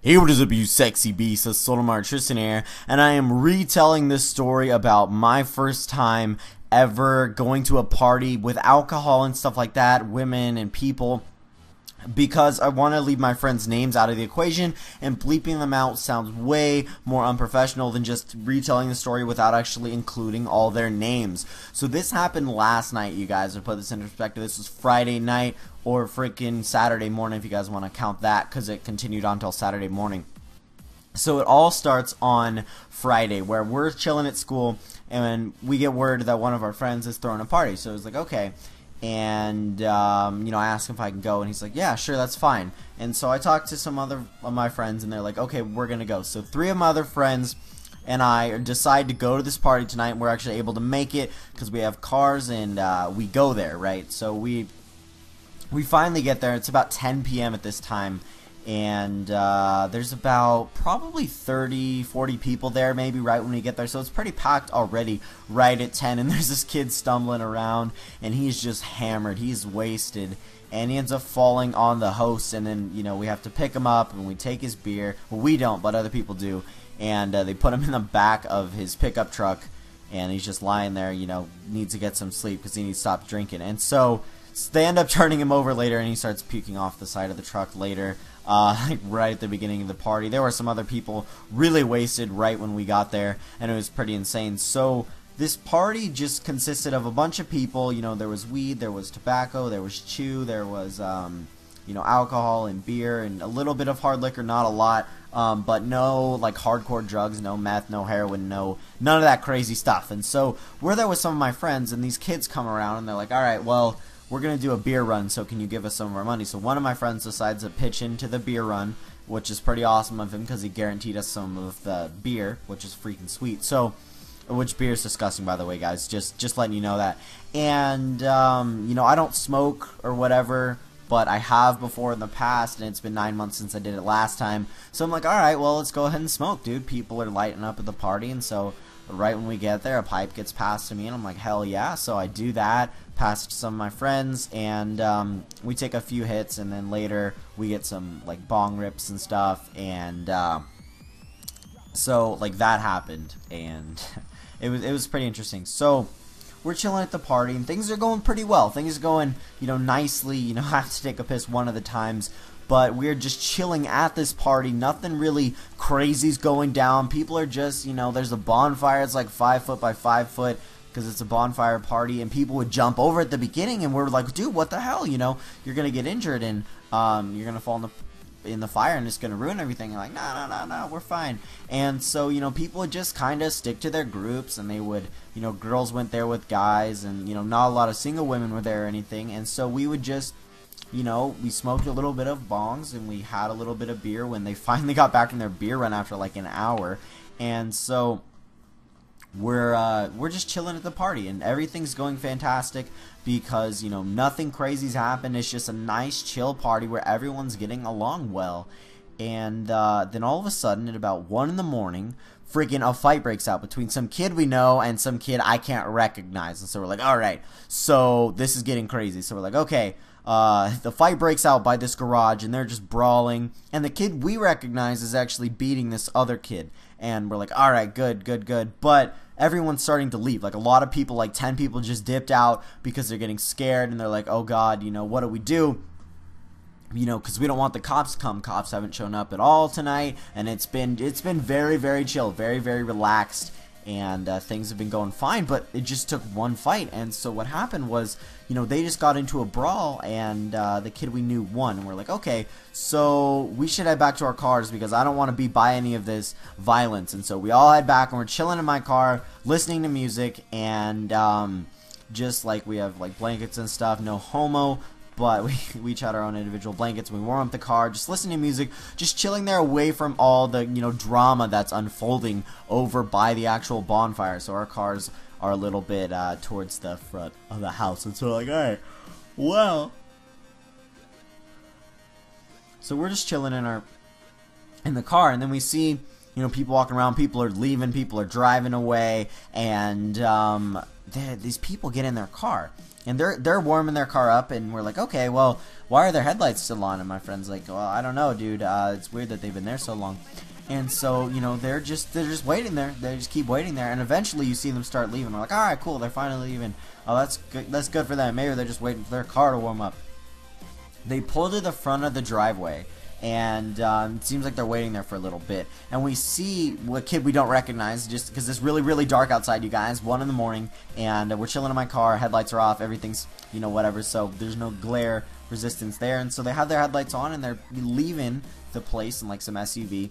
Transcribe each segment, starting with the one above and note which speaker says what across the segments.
Speaker 1: Hey, what is up, you sexy beasts? It's Solanum-Heart here, and I am retelling this story about my first time ever going to a party with alcohol and stuff like that, women and people, because I want to leave my friends' names out of the equation, and bleeping them out sounds way more unprofessional than just retelling the story without actually including all their names. So this happened last night, you guys. To put this into perspective, this was Friday night, or freaking Saturday morning if you guys want to count that, because it continued on until Saturday morning. So it all starts on Friday, where we're chilling at school, and we get word that one of our friends is throwing a party. So it's like, okay. And, you know, I asked him if I can go, and he's like, yeah, sure, that's fine. And so I talked to some other of my friends, and they're like, okay, we're going to go. So 3 of my other friends and I decide to go to this party tonight, and we're actually able to make it because we have cars, and we go there, right? So we finally get there. It's about 10 p.m. at this time, and there's about probably 30-40 people there maybe right when we get there, so it's pretty packed already right at 10. And there's this kid stumbling around, and he's just hammered, he's wasted, and he ends up falling on the host. And then, you know, we have to pick him up, and we take his beer. Well, we don't, but other people do, and they put him in the back of his pickup truck, and he's just lying there, you know, needs to get some sleep because he needs to stop drinking. And so they end up turning him over later, and he starts puking off the side of the truck later, like right at the beginning of the party. There were some other people really wasted right when we got there, and it was pretty insane. So this party just consisted of a bunch of people. You know, there was weed, there was tobacco, there was chew, there was you know, alcohol and beer and a little bit of hard liquor, not a lot, but no like hardcore drugs, no meth, no heroin, none of that crazy stuff. And so we're there with some of my friends, and these kids come around, and they're like, alright, well, we're going to do a beer run, so can you give us some of our money? So one of my friends decides to pitch into the beer run, which is pretty awesome of him because he guaranteed us some of the beer, which is freaking sweet. So, which beer is disgusting, by the way, guys, just letting you know that. And, you know, I don't smoke or whatever, but I have before in the past, and it's been 9 months since I did it last time. So I'm like, alright, well, let's go ahead and smoke, dude. People are lighting up at the party, and so right when we get there, a pipe gets passed to me, and I'm like, hell yeah. So I do that, pass it to some of my friends, and we take a few hits, and then later we get some like bong rips and stuff. And so like that happened, and it was pretty interesting. So we're chilling at the party, and things are going pretty well. Things are going, you know, nicely. You know, I have to take a piss one of the times, but we're just chilling at this party. Nothing really crazy's going down. People are just, you know, there's a bonfire. It's like 5 foot by 5 foot because it's a bonfire party, and people would jump over at the beginning, and we're like, dude, what the hell? You know, you're gonna get injured, and you're gonna fall in the fire, and it's gonna ruin everything. And like, no, we're fine. And so, you know, people would just kind of stick to their groups, and they would, you know, girls went there with guys, and, you know, not a lot of single women were there or anything. And so we would just, you know, we smoked a little bit of bongs, and we had a little bit of beer when they finally got back from their beer run after like an hour. And so we're just chilling at the party, and everything's going fantastic because, you know, nothing crazy's happened. It's just a nice chill party where everyone's getting along well. And then all of a sudden, at about 1 in the morning, freaking a fight breaks out between some kid we know and some kid I can't recognize. And so we're like, alright, so this is getting crazy. So we're like, okay, the fight breaks out by this garage, and they're just brawling, and the kid we recognize is actually beating this other kid. And we're like, alright, good. But everyone's starting to leave. Like, a lot of people, like 10 people just dipped out because they're getting scared, and they're like, oh god, you know, what do we do? You know, because we don't want the cops to come. Cops haven't shown up at all tonight, and it's been very, very chill, very, very relaxed, and things have been going fine. But it just took one fight, and so what happened was, you know, they just got into a brawl, and the kid we knew won. And we're like, okay, so we should head back to our cars because I don't want to be by any of this violence. And so we all head back, and we're chilling in my car, listening to music, and just like we have like blankets and stuff, no homo. But we each had our own individual blankets. We warm up the car, just listening to music, just chilling there away from all the, you know, drama that's unfolding over by the actual bonfire. So our cars are a little bit towards the front of the house. And so we're like, alright, well. So we're just chilling in the car, and then we see, you know, people walking around, people are leaving, people are driving away, and these people get in their car, and they're warming their car up, and we're like, okay, well, why are their headlights still on? And my friend's like, well, I don't know, dude. It's weird that they've been there so long. And so, you know, they're just waiting there. They just keep waiting there, and eventually you see them start leaving. We're like, all right, cool, they're finally leaving. Oh, that's good. That's good for them. Maybe they're just waiting for their car to warm up. They pull to the front of the driveway, and it seems like they're waiting there for a little bit. And we see a kid we don't recognize, just because it's really, really dark outside, you guys. 1 in the morning, and we're chilling in my car. Headlights are off. Everything's, you know, whatever. So there's no glare resistance there. And so they have their headlights on, and they're leaving the place in like some SUV.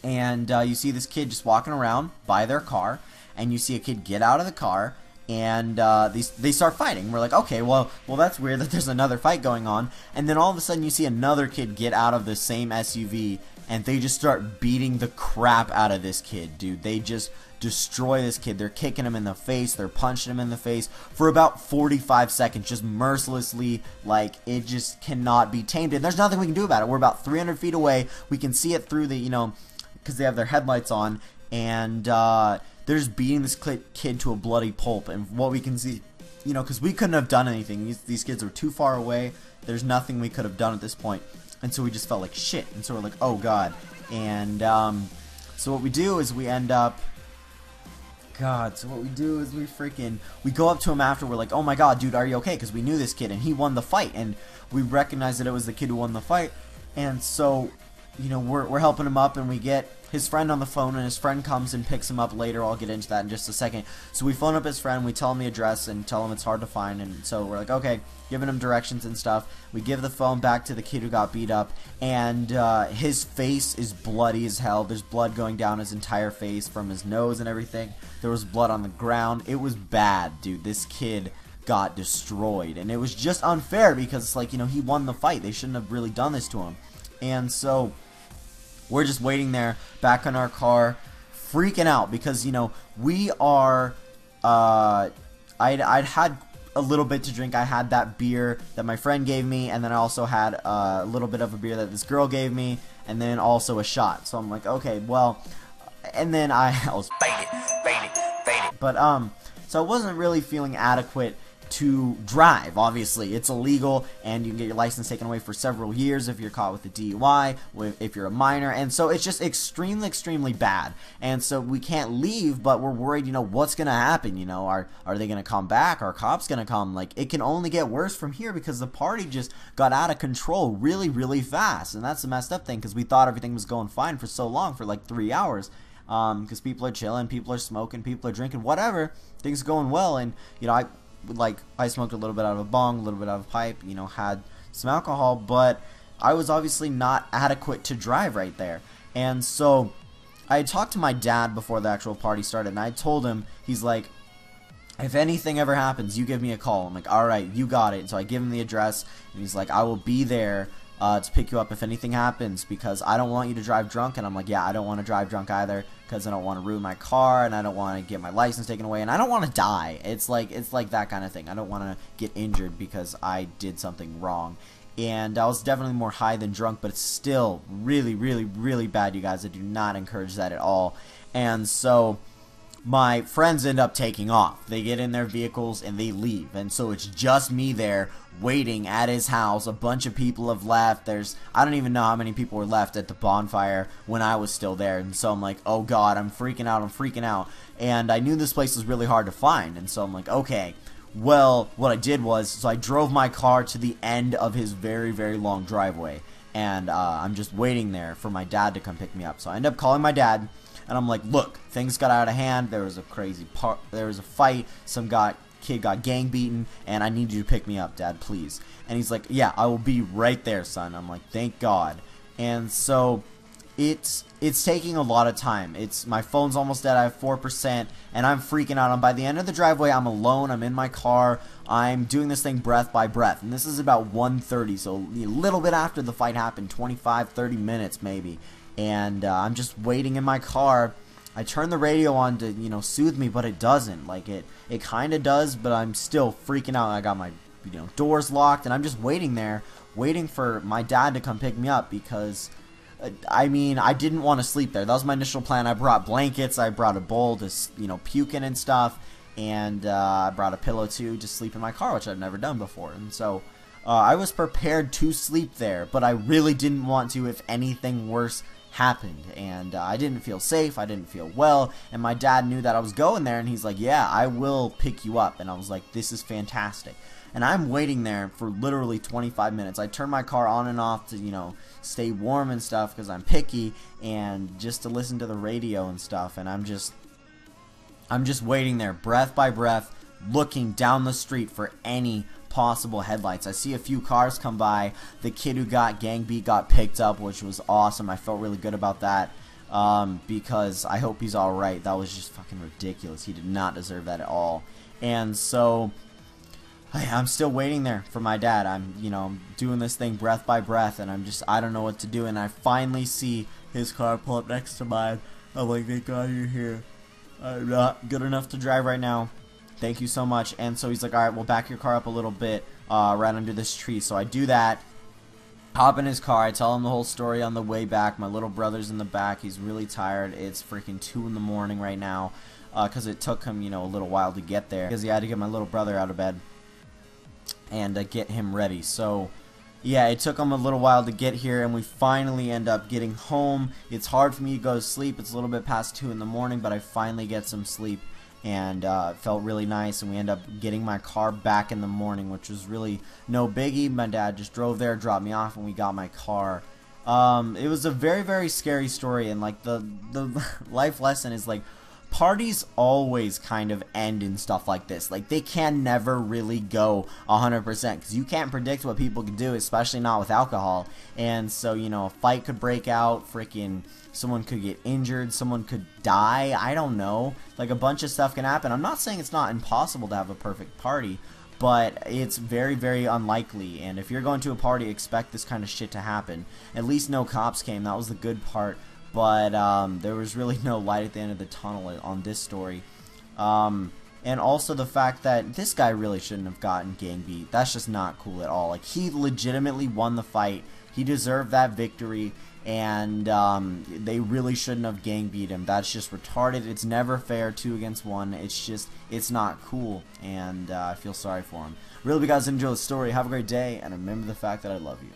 Speaker 1: And you see this kid just walking around by their car, and you see a kid get out of the car, and they start fighting. We're like, okay, well that's weird that there's another fight going on. And then all of a sudden you see another kid get out of the same SUV, and they just start beating the crap out of this kid, dude. They just destroy this kid. They're kicking him in the face, they're punching him in the face for about 45 seconds, just mercilessly. Like, it just cannot be tamed, and there's nothing we can do about it. We're about 300 feet away. We can see it through the, you know, because they have their headlights on, and they're just beating this kid to a bloody pulp. And what we can see, you know, because we couldn't have done anything. These kids were too far away. There's nothing we could have done at this point. And so we just felt like shit. And so we're like, oh god. And so what we do is we end up, we go up to him after. We're like, oh my god, dude, are you okay? Because we knew this kid, and he won the fight, and we recognized that it was the kid who won the fight. And so, you know, we're helping him up, and we get his friend on the phone, and his friend comes and picks him up later. I'll get into that in just a second. So we phone up his friend, we tell him the address, and tell him it's hard to find. And so we're like, okay, giving him directions and stuff. We give the phone back to the kid who got beat up, and his face is bloody as hell. There's blood going down his entire face from his nose and everything. There was blood on the ground. It was bad, dude. This kid got destroyed, and it was just unfair because it's like, you know, he won the fight. They shouldn't have really done this to him. And so we're just waiting there, back in our car, freaking out because, you know, we are, I'd had a little bit to drink. I had that beer that my friend gave me, and then I also had a little bit of a beer that this girl gave me, and then also a shot. So I'm like, okay, well, and then I was faded. But, so I wasn't really feeling adequate to drive. Obviously, it's illegal, and you can get your license taken away for several years if you're caught with a DUI, if you're a minor, and so it's just extremely bad. And so we can't leave, but we're worried, you know, what's gonna happen? You know, are they gonna come back? Are cops gonna come? Like, it can only get worse from here because the party just got out of control really fast, and that's the messed up thing, because we thought everything was going fine for so long, for like 3 hours. Because people are chilling, people are smoking, people are drinking, whatever, things are going well. And, you know, I smoked a little bit out of a bong, a little bit out of a pipe, you know, had some alcohol, but I was obviously not adequate to drive right there. And so I had talked to my dad before the actual party started, and I told him, he's like, if anything ever happens, you give me a call. I'm like, alright, you got it. And so I give him the address, and he's like, I will be there to pick you up if anything happens, because I don't want you to drive drunk. And I'm like, yeah, I don't want to drive drunk either, because I don't want to ruin my car, and I don't want to get my license taken away, and I don't want to die. It's like that kind of thing. I don't want to get injured because I did something wrong. And I was definitely more high than drunk, but it's still really bad, you guys. I do not encourage that at all. And so my friends end up taking off. They get in their vehicles and they leave, and so it's just me there waiting at his house. A bunch of people have left. I don't even know how many people were left at the bonfire when I was still there. And so I'm like, oh god, I'm freaking out. And I knew this place was really hard to find, and so I'm like, okay, well, what I did was, so I drove my car to the end of his very long driveway, and I'm just waiting there for my dad to come pick me up. So I end up calling my dad, and I'm like, look, things got out of hand. There was a fight. Some kid got gang beaten, and I need you to pick me up, Dad, please. And he's like, yeah, I will be right there, son. I'm like, thank God. And so it's taking a lot of time. My phone's almost dead. I have 4%, and I'm freaking out. And by the end of the driveway, I'm alone. I'm in my car. I'm doing this thing breath by breath, and this is about 1:30, so a little bit after the fight happened, 25-30 minutes maybe. And I'm just waiting in my car. I turn the radio on to, you know, soothe me, but it doesn't. Like, it kind of does, but I'm still freaking out. I got my, you know, doors locked, and I'm just waiting there, waiting for my dad to come pick me up, because I mean, I didn't want to sleep there. That was my initial plan. I brought blankets, I brought a bowl to, you know, puke in and stuff, and I brought a pillow too to sleep in my car, which I've never done before. And so I was prepared to sleep there, but I really didn't want to if anything worse happened. And I didn't feel safe, I didn't feel well, and my dad knew that I was going there, and he's like, yeah, I will pick you up. And I was like, this is fantastic. And I'm waiting there for literally 25 minutes. I turn my car on and off to, you know, stay warm and stuff because I'm picky, and just to listen to the radio and stuff. And I'm just waiting there, breath by breath, looking down the street for any possible headlights. I see a few cars come by. The kid who got gang beat got picked up, which was awesome. I felt really good about that, because I hope he's alright. That was just fucking ridiculous. He did not deserve that at all. And so I'm still waiting there for my dad. I'm, you know, doing this thing breath by breath, and I don't know what to do. And I finally see his car pull up next to mine. I'm like, thank God you're here. I'm not good enough to drive right now. Thank you so much. And so he's like, alright, we'll back your car up a little bit right under this tree. So I do that, hop in his car, I tell him the whole story on the way back. My little brother's in the back. He's really tired. It's freaking 2 in the morning right now, because it took him, you know, a little while to get there, because he had to get my little brother out of bed and get him ready. So yeah, it took him a little while to get here, and we finally end up getting home. It's hard for me to go to sleep. It's a little bit past 2 in the morning, but I finally get some sleep, and it felt really nice. And we end up getting my car back in the morning, which was really no biggie. My dad just drove there, dropped me off, and we got my car. It was a very, very scary story, and like the life lesson is like, parties always kind of end in stuff like this. Like, they can never really go 100% because you can't predict what people can do, especially not with alcohol. And so, you know, a fight could break out, freaking someone could get injured, someone could die, I don't know. Like, a bunch of stuff can happen. I'm not saying it's not impossible to have a perfect party, but it's very, very unlikely. And if you're going to a party, expect this kind of shit to happen. At least no cops came. That was the good part. But there was really no light at the end of the tunnel on this story. And also the fact that this guy really shouldn't have gotten gang beat. That's just not cool at all. Like, he legitimately won the fight. He deserved that victory. And they really shouldn't have gang beat him. That's just retarded. It's never fair, 2 against 1. It's just, it's not cool. And I feel sorry for him. Really, if you guys enjoyed the story, have a great day. And remember the fact that I love you.